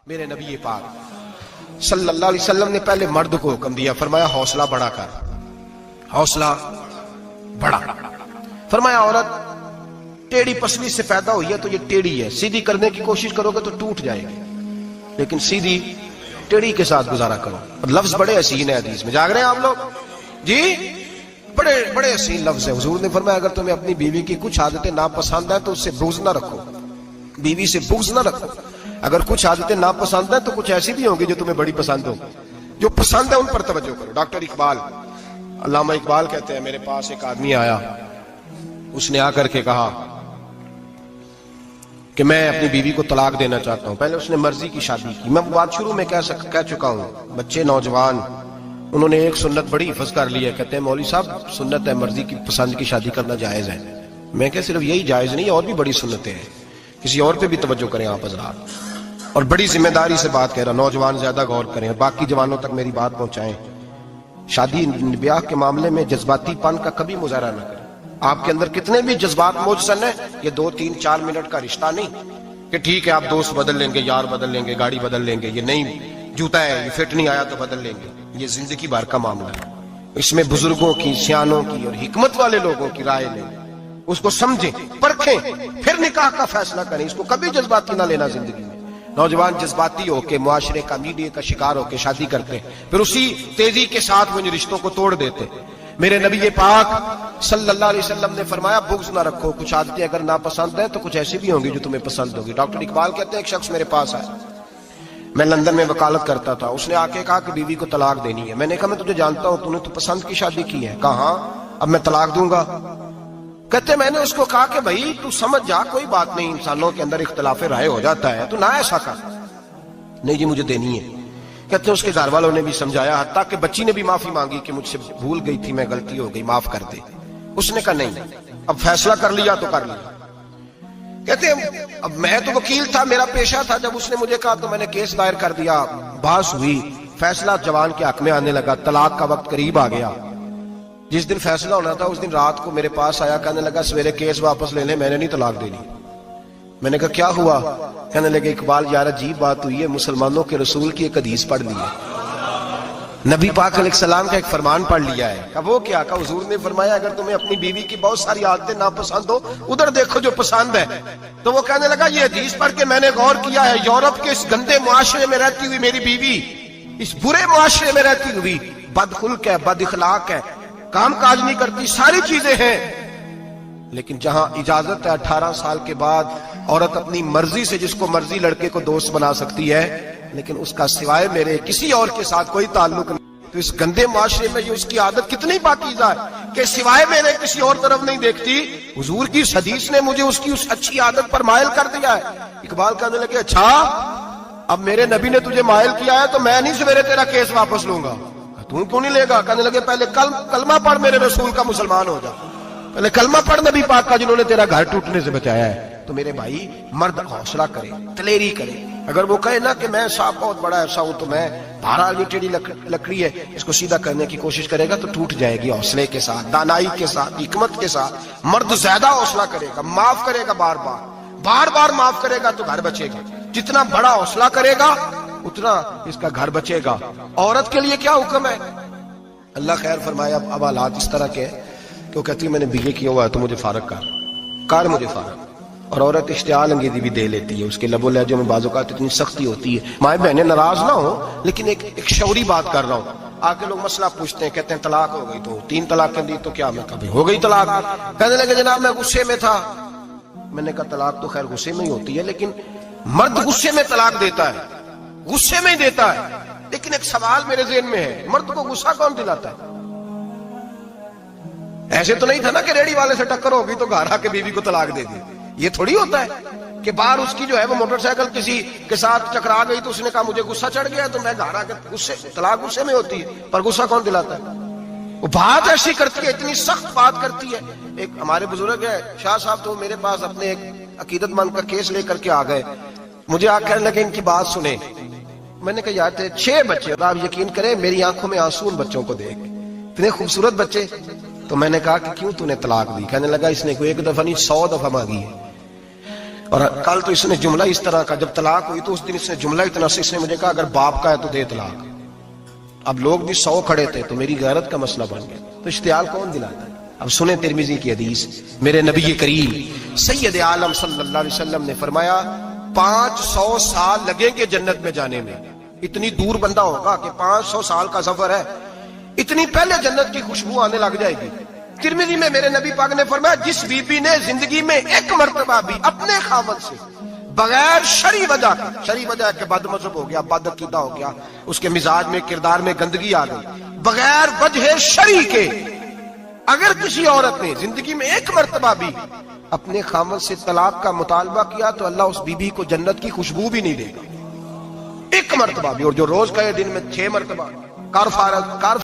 میرے نبی پاک صلی اللہ علیہ وسلم نے پہلے مرد کو حکم دیا، فرمایا حوصلہ بڑا کر، حوصلہ بڑا۔ فرمایا عورت ٹیڑھی پسلی سے پیدا ہوئی ہے تو یہ ٹیڑھی ہے، سیدھی کرنے کی کوشش کرو گے تو ٹوٹ جائے گی، لیکن سیدھی ٹیڑھی کے ساتھ گزارا کرو۔ لفظ بڑے حسین ہیں حدیث میں، جاگ رہے ہیں آپ لوگ جی؟ بڑے بڑے حسین لفظ ہیں۔ حضور نے فرمایا اگر تمہیں اپنی بیوی کی کچھ عادتیں ناپسند ہیں تو اس سے بغض نہ رکھو، بیوی سے بغض نہ رکھو۔ اگر کچھ عادتیں ناپسند ہیں تو کچھ ایسی بھی ہوں گی جو تمہیں بڑی پسند ہوں، جو پسند ہے ان پر توجہ کرو۔ ڈاکٹر اقبال، علامہ اقبال کہتے ہیں میرے پاس ایک آدمی آیا، اس نے آ کر کے کہا کہ میں اپنی بیوی کو طلاق دینا چاہتا ہوں۔ پہلے اس نے مرضی کی شادی کی، میں بات شروع میں کہہ چکا ہوں، بچے نوجوان انہوں نے ایک سنت بڑی حفظ کر لی ہے، کہتے ہیں مولوی صاحب سنت ہے مرضی کی پسند کی شادی کرنا جائز ہے۔ میں کہ صرف یہی جائز نہیں، اور بھی بڑی سنتیں ہیں، کسی اور پہ بھی توجہ کریں آپ حضرات، اور بڑی ذمہ داری سے بات کہہ رہا، نوجوان زیادہ غور کریں اور باقی جوانوں تک میری بات پہنچائیں۔ شادی بیاہ کے معاملے میں جذباتی پن کا کبھی مظاہرہ نہ کریں۔ آپ کے اندر کتنے بھی جذبات موجود ہیں، یہ 2 3 4 منٹ کا رشتہ نہیں کہ ٹھیک ہے آپ دوست بدل لیں گے، یار بدل لیں گے، گاڑی بدل لیں گے، یہ نہیں جوتا ہے یہ فٹ نہیں آیا تو بدل لیں گے، یہ زندگی بھر کا معاملہ ہے۔ اس میں بزرگوں کی، سیانوں کی اور حکمت والے لوگوں کی رائے لیں، اس کو سمجھیں، پرکھیں، پھر نکاح کا فیصلہ کریں۔ اس کو کبھی جذباتی نہ لینا زندگی میں۔ نوجوان جذباتی ہو کے معاشرے کا، میڈیا کا شکار ہو کے شادی کرتے ہیں، پھر اسی تیزی کے ساتھ وہ رشتوں کو توڑ دیتے۔ میرے نبی پاک صلی اللہ علیہ وسلم نے فرمایا بغض نہ رکھو، کچھ عادتیں اگر ناپسند ہیں تو کچھ ایسی بھی ہوں گی جو تمہیں پسند ہوگی۔ ڈاکٹر اقبال کہتے ہیں ایک شخص میرے پاس آیا، میں لندن میں وکالت کرتا تھا، اس نے آ کے کہا کہ بیوی کو طلاق دینی ہے۔ میں نے کہا میں تجھے جانتا ہوں، تو نے تو پسند کی شادی کی ہے۔ کہا ہاں، اب میں طلاق دوں گا؟ کہتے میں نے اس کو کہا کہ بھائی تو سمجھ جا، کوئی بات نہیں، انسانوں کے اندر اختلاف رائے ہو جاتا ہے، تو نہ ایسا کر۔ نہیں جی مجھے دینی ہے۔ کہتے ہیں اس کے گھر والوں نے بھی سمجھایا، حتیٰ کہ بچی نے بھی معافی مانگی کہ مجھ سے بھول گئی تھی میں، غلطی ہو گئی، معاف کر دے۔ اس نے کہا نہیں، اب فیصلہ کر لیا تو کر لیا۔ کہتے ہیں اب میں تو وکیل تھا، میرا پیشہ تھا، جب اس نے مجھے کہا تو میں نے کیس دائر کر دیا، بحث ہوئی، فیصلہ جوان کے حق میں آنے لگا، طلاق کا وقت قریب آ گیا۔ جس دن فیصلہ ہونا تھا اس دن رات کو میرے پاس آیا، کہنے لگا سویرے کیس واپس لے لیں، میں نے نہیں طلاق دینی۔ میں نے کہا کیا ہوا؟ کہنے لگے اقبال یار عجیب بات ہوئی ہے، مسلمانوں کے رسول کی ایک حدیث پڑھ لی ہے، نبی پاک علیہ السلام کا ایک فرمان پڑھ لیا ہے۔ کہا وہ کیا؟ کہا حضور نے فرمایا اگر تمہیں اپنی بیوی کی بہت ساری عادتیں ناپسند ہو، ادھر دیکھو جو پسند ہے۔ تو وہ کہنے لگا یہ حدیث پڑھ کے میں نے غور کیا ہے، یورپ کے اس گندے معاشرے میں رہتی ہوئی میری بیوی، اس برے معاشرے میں رہتی ہوئی بد خلق ہے، بد اخلاق ہے، کام کاج نہیں کرتی، ساری چیزیں ہیں، لیکن جہاں اجازت ہے 18 سال کے بعد عورت اپنی مرضی سے جس کو مرضی لڑکے کو دوست بنا سکتی ہے، لیکن اس کا سوائے میرے کسی اور کے ساتھ کوئی تعلق نہیں۔ تو اس گندے معاشرے میں یہ اس کی عادت کتنی پاکیزہ ہے کہ سوائے میرے کسی اور طرف نہیں دیکھتی۔ حضور کی اس حدیث نے مجھے اس کی اس اچھی عادت پر مائل کر دیا ہے۔ اقبال کہنے لگے اچھا اب میرے نبی نے تجھے مائل کیا ہے تو میں نہیں سویرے تیرا کیس واپس لوں گا۔ تو کیوں نہیں لے گا؟ کہنے لگے پہلے کلمہ پڑھ میرے رسول کا، مسلمان ہو جا، پہلے کلمہ پڑھ نبی پاک کا جنہوں نے تیرا گھر ٹوٹنے سے بچایا ہے۔ تو میرے بھائی مرد حوصلہ کرے، دلیری کرے۔ اگر وہ کہے نا کہ میں صاحب بہت بڑا ایسا ہوں تو میں بہرحال یہ ٹیڑھی لکڑی ہے، اس کو سیدھا کرنے کی کوشش کرے گا تو ٹوٹ جائے گی۔ حوصلے کے ساتھ، دانائی کے ساتھ، حکمت کے ساتھ مرد زیادہ حوصلہ کرے گا، معاف کرے گا، بار بار معاف کرے گا تو گھر بچے گا۔ جتنا بڑا حوصلہ کرے گا اتنا اس کا گھر بچے گا۔ عورت کے لیے کیا حکم ہے؟ اللہ خیر فرمایا۔ اب حالات اس طرح کے کہ وہ کہتی ہے میں نے BA کیا ہوا ہے تو مجھے فارغ کر مجھے فارغ۔ اور عورت اشتعال انگیزی بھی دے لیتی ہے، اس کے لب و لہجوں میں بعض اوقات اتنی سختی ہوتی ہے۔ مائیں بہنیں ناراض نہ ہو، لیکن ایک شعوری بات کر رہا ہوں۔ آگے لوگ مسئلہ پوچھتے ہیں، کہتے ہیں طلاق ہو گئی تو 3 طلاق دی تو کیا؟ میں کبھی ہو گئی طلاق۔ کہنے لگے جناب میں غصے میں تھا۔ میں نے کہا طلاق تو خیر غصے میں ہی ہوتی ہے، لیکن مرد غصے میں طلاق دیتا ہے، غصے میں ہی دیتا ہے۔ لیکن ایک سوال میرے ذہن میں ہے، مرد کو غصہ کون دلاتا ہے؟ ایسے تو نہیں تھا نا کہ ریڑی والے سے ٹکر ہوگی تو گھر آ کے بیوی کو طلاق دے دی۔ یہ تھوڑی ہوتا ہے کہ باہر اس کی جو ہے وہ موٹر سائیکل کسی کے ساتھ ٹکرا گئی تو اس نے کہا مجھے غصہ چڑھ گیا تو میں گھر آ کے طلاق غصے میں ہوتی ہے، پر غصہ کون دلاتا ہے؟ وہ بات ایسی کرتی ہے، اتنی سخت بات کرتی ہے۔ ایک ہمارے بزرگ ہے شاہ صاحب، تو میرے پاس اپنے ایک عقیدت مند کا کیس لے کر کے آ گئے، مجھے آ کہنے لگے ان کی بات سنیں۔ میں نے کہا یار تھے 6 بچے، آپ یقین کریں میری آنکھوں میں آنسو ان بچوں کو دیکھ، اتنے خوبصورت بچے۔ تو میں نے کہا کہ کیوں تو نے طلاق دی؟ کہنے لگا اس نے کوئی 1 دفعہ نہیں 100 دفعہ مانگی ہے۔ اور کل تو اس نے جملہ اس طرح کا، جب طلاق ہوئی تو اس دن اس نے جملہ اتنا سے، اس نے مجھے کہا اگر باپ کا ہے تو دے طلاق۔ اب لوگ بھی 100 کھڑے تھے تو میری غیرت کا مسئلہ بن گیا، تو اشتعال کون دلاتا ہے؟ اب سنیں ترمذی کی حدیث، میرے نبی کریم سید عالم صلی اللہ علیہ وسلم نے فرمایا 500 سال لگیں گے جنت میں جانے میں۔ اتنی دور بندہ ہوگا کہ 500 سال کا سفر ہے، اتنی پہلے جنت کی خوشبو آنے لگ جائے گی۔ ترمذی میں میرے نبی پاک نے فرمایا جس بی بی نے زندگی میں ایک مرتبہ بھی اپنے خاوند سے بغیر شرعی وجہ کے، شرعی وجہ کہ بد مذہب ہو گیا، بد عقیدہ ہو گیا، اس کے مزاج میں کردار میں گندگی آ گئی، بغیر وجہ شرعی کے اگر کسی عورت نے زندگی میں ایک مرتبہ بھی اپنے خاوند سے طلاق کا مطالبہ کیا تو اللہ اس بی بی کو جنت کی خوشبو بھی نہیں دے گا، ایک مرتبہ بھی۔ اور جو روز کہے دن میں 6 مرتبہ کار